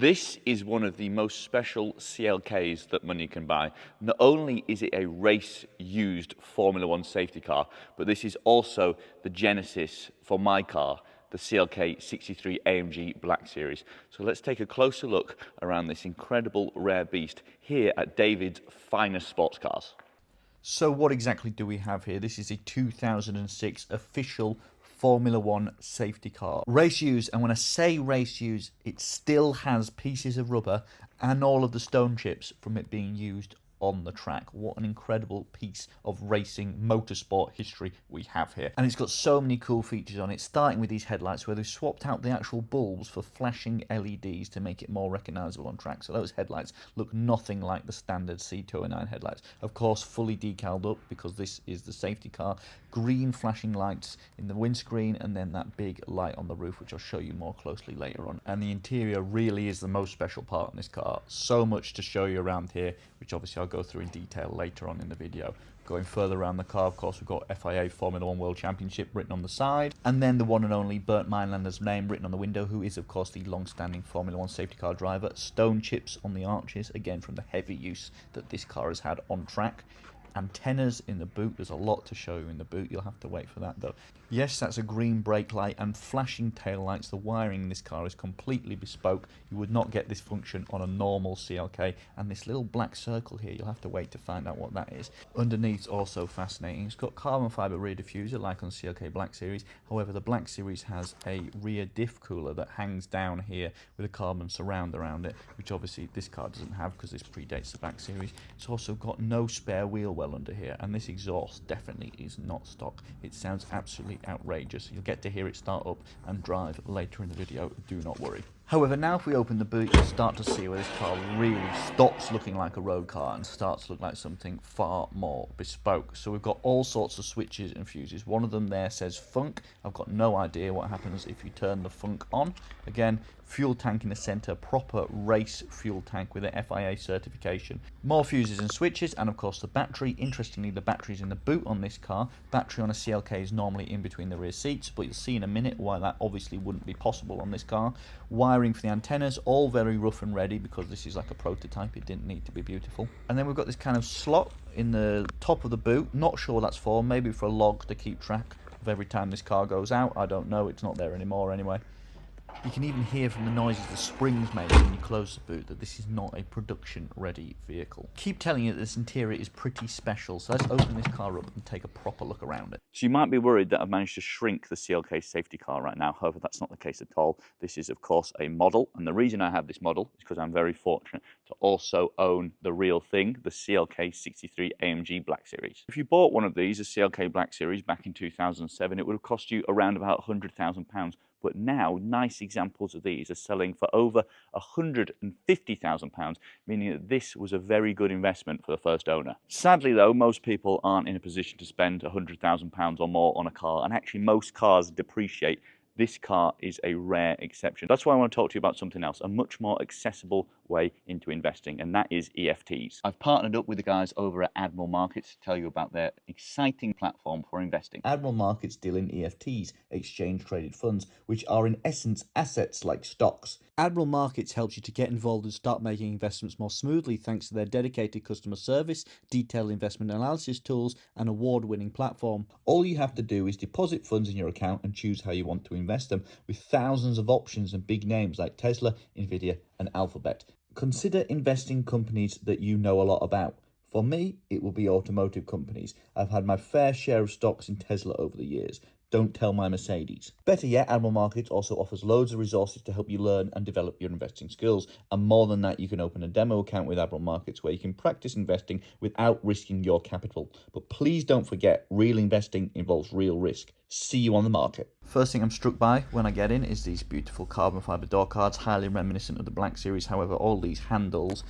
This is one of the most special CLKs that money can buy. Not only is it a race-used Formula 1 safety car, but this is also the genesis for my car, the CLK 63 AMG Black Series. So let's take a closer look around this incredible rare beast here at David's finest sports cars. So what exactly do we have here? This is a 2006 official Formula 1 safety car. Race use, and when I say race use, it still has pieces of rubber and all of the stone chips from it being used on the track. What an incredible piece of racing motorsport history we have here. And it's got so many cool features on it, starting with these headlights where they've swapped out the actual bulbs for flashing LEDs to make it more recognizable on track. So those headlights look nothing like the standard C209 headlights. Of course, fully decaled up because this is the safety car. Green flashing lights in the windscreen, and then that big light on the roof, which I'll show you more closely later on. And the interior really is the most special part in this car. So much to show you around here, which obviously I'll go through in detail later on in the video. Going further around the car, of course, we've got FIA Formula 1 World Championship written on the side, and then the one and only Bert Meinlander's name written on the window, who is of course the long-standing Formula 1 safety car driver. Stone chips on the arches, again from the heavy use that this car has had on track. Antennas in the boot. There's a lot to show you in the boot. You'll have to wait for that though. Yes, that's a green brake light and flashing tail lights. The wiring in this car is completely bespoke. You would not get this function on a normal CLK. And this little black circle here, you'll have to wait to find out what that is. Underneath, also fascinating, it's got carbon fibre rear diffuser like on CLK Black Series. However, the Black Series has a rear diff cooler that hangs down here with a carbon surround around it, which obviously this car doesn't have because this predates the Black Series. It's also got no spare wheel well under here, and this exhaust definitely is not stock. It sounds absolutely outrageous. You'll get to hear it start up and drive later in the video, do not worry. However, now if we open the boot, you'll start to see where this car really stops looking like a road car and starts to look like something far more bespoke. So we've got all sorts of switches and fuses. One of them there says funk. I've got no idea what happens if you turn the funk on. Again, fuel tank in the center, proper race fuel tank with an FIA certification. More fuses and switches, and of course the battery. Interestingly, the battery's in the boot on this car. Battery on a CLK is normally in between the rear seats, but you'll see in a minute why that obviously wouldn't be possible on this car. Wiring for the antennas, all very rough and ready because this is like a prototype. It didn't need to be beautiful. And then we've got this kind of slot in the top of the boot. Not sure what that's for. Maybe for a log to keep track of every time this car goes out. I don't know. It's not there anymore anyway. You can even hear from the noises the springs make when you close the boot that this is not a production-ready vehicle. Keep telling you that this interior is pretty special, so let's open this car up and take a proper look around it. So you might be worried that I've managed to shrink the CLK safety car right now. However, that's not the case at all. This is, of course, a model, and the reason I have this model is because I'm very fortunate to also own the real thing, the CLK 63 AMG Black Series. If you bought one of these, a CLK Black Series, back in 2007, it would have cost you around about £100,000. But now, nice examples of these are selling for over £150,000, meaning that this was a very good investment for the first owner. Sadly though, most people aren't in a position to spend £100,000 or more on a car, and actually most cars depreciate. This car is a rare exception. That's why I want to talk to you about something else, a much more accessible way into investing, and that is EFTs. I've partnered up with the guys over at Admiral Markets to tell you about their exciting platform for investing. Admiral Markets deal in EFTs, exchange traded funds, which are in essence assets like stocks. Admiral Markets helps you to get involved and start making investments more smoothly thanks to their dedicated customer service, detailed investment analysis tools, and award-winning platform. All you have to do is deposit funds in your account and choose how you want to invest them, with thousands of options and big names like Tesla, Nvidia, and Alphabet. Consider investing companies that you know a lot about. For me, it will be automotive companies. I've had my fair share of stocks in Tesla over the years. Don't tell my Mercedes. Better yet, Admiral Markets also offers loads of resources to help you learn and develop your investing skills. And more than that, you can open a demo account with Admiral Markets where you can practice investing without risking your capital. But please don't forget, real investing involves real risk. See you on the market. First thing I'm struck by when I get in is these beautiful carbon fibre door cards, highly reminiscent of the Black Series. However, all these handles,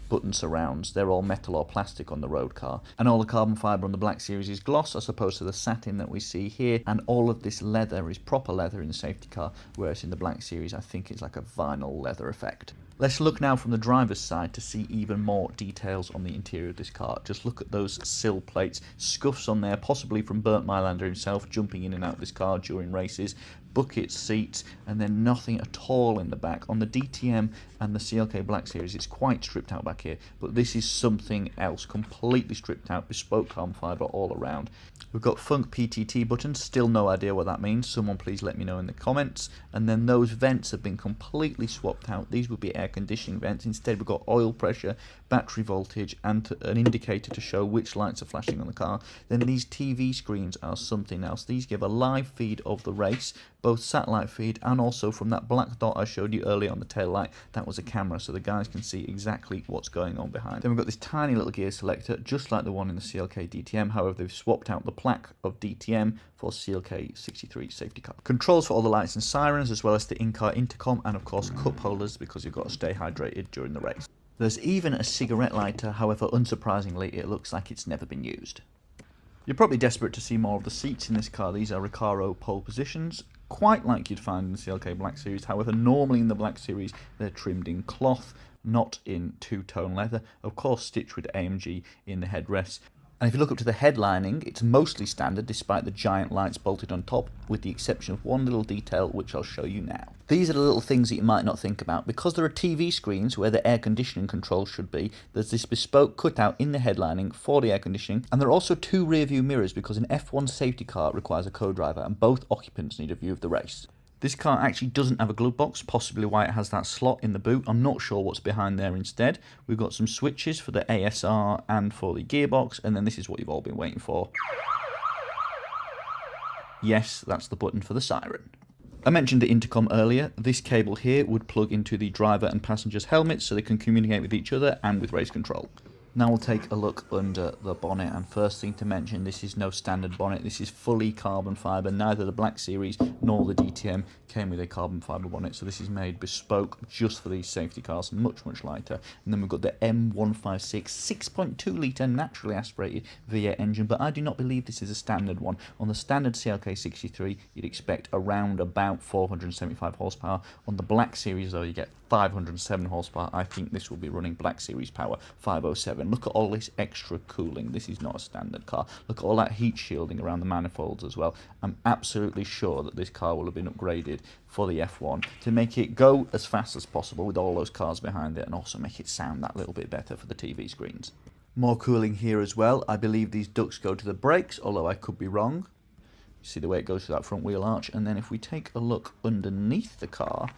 button surrounds, they're all metal or plastic on the road car, and all the carbon fibre on the Black Series is gloss as opposed to the satin that we see here, and all of this leather is proper leather in the safety car, whereas in the Black Series I think it's like a vinyl leather effect. Let's look now from the driver's side to see even more details on the interior of this car. Just look at those sill plates, scuffs on there, possibly from Bernd Mailander himself jumping in and out of this car during races, bucket seats, and then nothing at all in the back. On the DTM and the CLK Black Series, it's quite stripped out back here, but this is something else, completely stripped out, bespoke carbon fibre all around. We've got Funk PTT buttons, still no idea what that means. Someone please let me know in the comments. And then those vents have been completely swapped out. These would be air conditioning vents. Instead, we've got oil pressure, battery voltage, and an indicator to show which lights are flashing on the car. Then these TV screens are something else. These give a live feed of the race, both satellite feed and also from that black dot I showed you earlier on the tail light. That was a camera, so the guys can see exactly what's going on behind. Then we've got this tiny little gear selector, just like the one in the CLK DTM. However, they've swapped out the plaque of DTM for CLK 63 Safety Car. Controls for all the lights and sirens, as well as the in-car intercom, and of course cup holders, because you've got to stay hydrated during the race. There's even a cigarette lighter, however, unsurprisingly, it looks like it's never been used. You're probably desperate to see more of the seats in this car. These are Recaro pole positions, quite like you'd find in the CLK Black Series. However, normally in the Black Series, they're trimmed in cloth, not in two-tone leather. Of course, stitched with AMG in the headrests. And if you look up to the headlining, it's mostly standard despite the giant lights bolted on top, with the exception of one little detail which I'll show you now. These are the little things that you might not think about. Because there are TV screens where the air conditioning controls should be, there's this bespoke cutout in the headlining for the air conditioning, and there are also two rear view mirrors because an F1 safety car requires a co-driver and both occupants need a view of the race. This car actually doesn't have a glove box, possibly why it has that slot in the boot. I'm not sure what's behind there instead. We've got some switches for the ASR and for the gearbox, and then this is what you've all been waiting for. Yes, that's the button for the siren. I mentioned the intercom earlier. This cable here would plug into the driver and passenger's helmets so they can communicate with each other and with race control. Now we'll take a look under the bonnet, and first thing to mention, this is no standard bonnet, this is fully carbon fibre. Neither the Black Series nor the DTM came with a carbon fibre bonnet, so this is made bespoke just for these safety cars, much lighter. And then we've got the M156 6.2 litre naturally aspirated V8 engine, but I do not believe this is a standard one. On the standard CLK 63 you'd expect around about 475 horsepower. On the Black Series though you get 507 horsepower. I think this will be running Black Series power 507. Look at all this extra cooling. This is not a standard car. Look at all that heat shielding around the manifolds as well. I'm absolutely sure that this car will have been upgraded for the F1 to make it go as fast as possible with all those cars behind it, and also make it sound that little bit better for the TV screens. More cooling here as well. I believe these ducts go to the brakes, although I could be wrong. You see the way it goes to that front wheel arch. And then if we take a look underneath the car,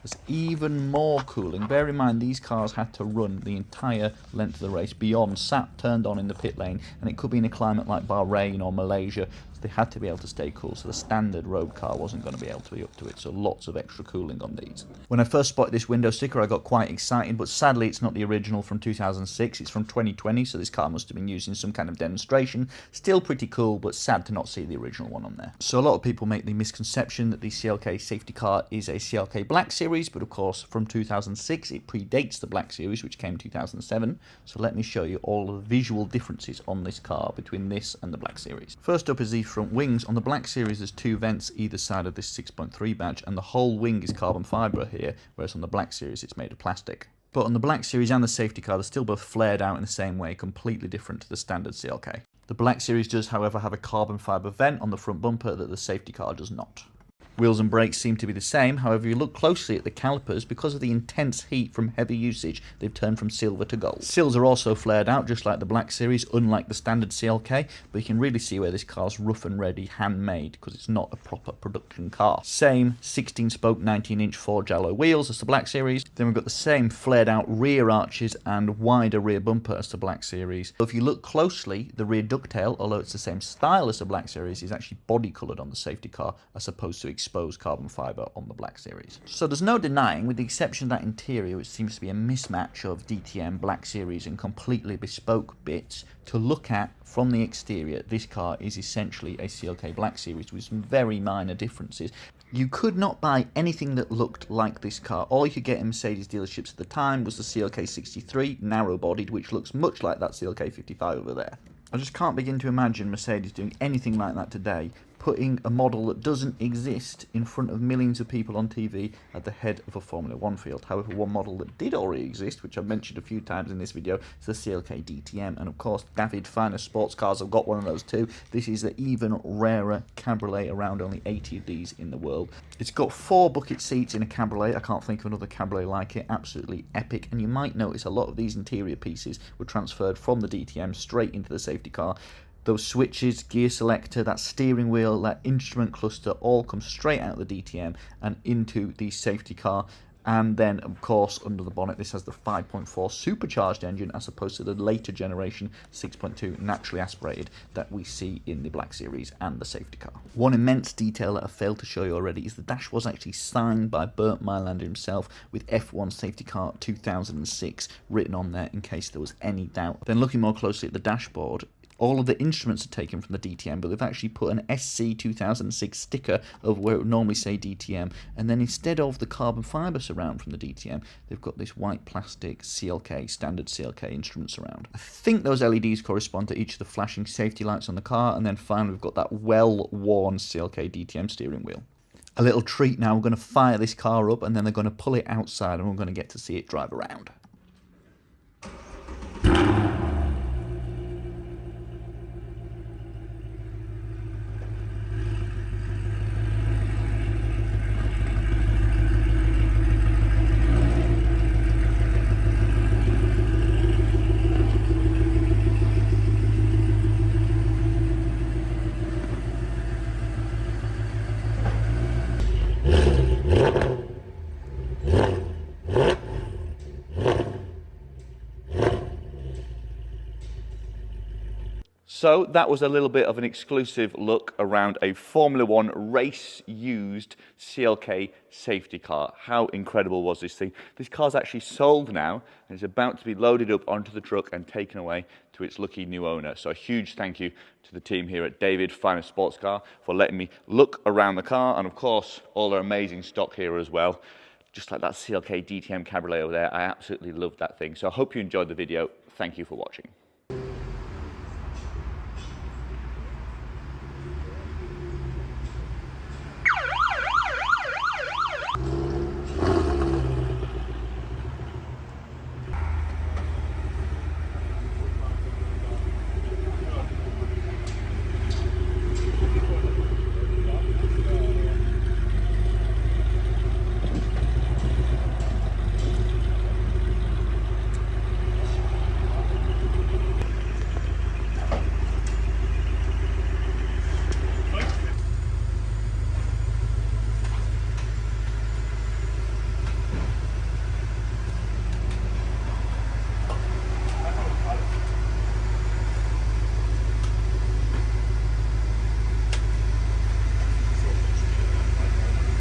there's even more cooling. Bear in mind, these cars had to run the entire length of the race beyond, sat turned on in the pit lane, and it could be in a climate like Bahrain or Malaysia, so they had to be able to stay cool, so the standard road car wasn't going to be able to be up to it, so lots of extra cooling on these. When I first spotted this window sticker, I got quite excited, but sadly it's not the original from 2006, it's from 2020, so this car must have been used in some kind of demonstration. Still pretty cool, but sad to not see the original one on there. So a lot of people make the misconception that the CLK safety car is a CLK Black Series, but of course from 2006 it predates the Black Series, which came in 2007. So let me show you all the visual differences on this car between this and the Black Series. First up is the front wings. On the Black Series there's two vents either side of this 6.3 badge, and the whole wing is carbon fibre here, whereas on the Black Series it's made of plastic. But on the Black Series and the safety car they're still both flared out in the same way, completely different to the standard CLK. The Black Series does however have a carbon fibre vent on the front bumper that the safety car does not. Wheels and brakes seem to be the same, however you look closely at the calipers, because of the intense heat from heavy usage, they've turned from silver to gold. Sills are also flared out, just like the Black Series, unlike the standard CLK, but you can really see where this car's rough and ready, handmade, because it's not a proper production car. Same 16-spoke 19-inch forged alloy wheels as the Black Series. Then we've got the same flared out rear arches and wider rear bumper as the Black Series. If you look closely, the rear ducktail, although it's the same style as the Black Series, is actually body coloured on the safety car, as opposed to exposed carbon fibre on the Black Series. So there's no denying, with the exception of that interior, which seems to be a mismatch of DTM, Black Series and completely bespoke bits, to look at from the exterior, this car is essentially a CLK Black Series with some very minor differences. You could not buy anything that looked like this car. All you could get in Mercedes dealerships at the time was the CLK 63, narrow-bodied, which looks much like that CLK 55 over there. I just can't begin to imagine Mercedes doing anything like that today, putting a model that doesn't exist in front of millions of people on TV at the head of a Formula One field. However, one model that did already exist, which I've mentioned a few times in this video, is the CLK DTM. And of course, David Finest Sports Cars have got one of those too. This is the even rarer cabriolet, around only 80 of these in the world. It's got 4 bucket seats in a cabriolet. I can't think of another cabriolet like it. Absolutely epic. And you might notice a lot of these interior pieces were transferred from the DTM straight into the safety car. Those switches, gear selector, that steering wheel, that instrument cluster all come straight out of the DTM and into the safety car. And then, of course, under the bonnet, this has the 5.4 supercharged engine as opposed to the later generation 6.2 naturally aspirated that we see in the Black Series and the safety car. One immense detail that I failed to show you already is the dash was actually signed by Burt Mylander himself with F1 Safety Car 2006 written on there in case there was any doubt. Then looking more closely at the dashboard, all of the instruments are taken from the DTM, but they've actually put an SC 2006 sticker over where it would normally say DTM, and then instead of the carbon fibre surround from the DTM, they've got this white plastic CLK, standard CLK instrument surround. I think those LEDs correspond to each of the flashing safety lights on the car, and then finally we've got that well-worn CLK DTM steering wheel. A little treat now, we're going to fire this car up, and then they're going to pull it outside, and we're going to get to see it drive around. So that was a little bit of an exclusive look around a Formula One race-used CLK safety car. How incredible was this thing? This car's actually sold now and is about to be loaded up onto the truck and taken away to its lucky new owner. So a huge thank you to the team here at David Finest Sports Car for letting me look around the car, and of course all their amazing stock here as well. Just like that CLK DTM Cabriolet over there, I absolutely love that thing. So I hope you enjoyed the video. Thank you for watching.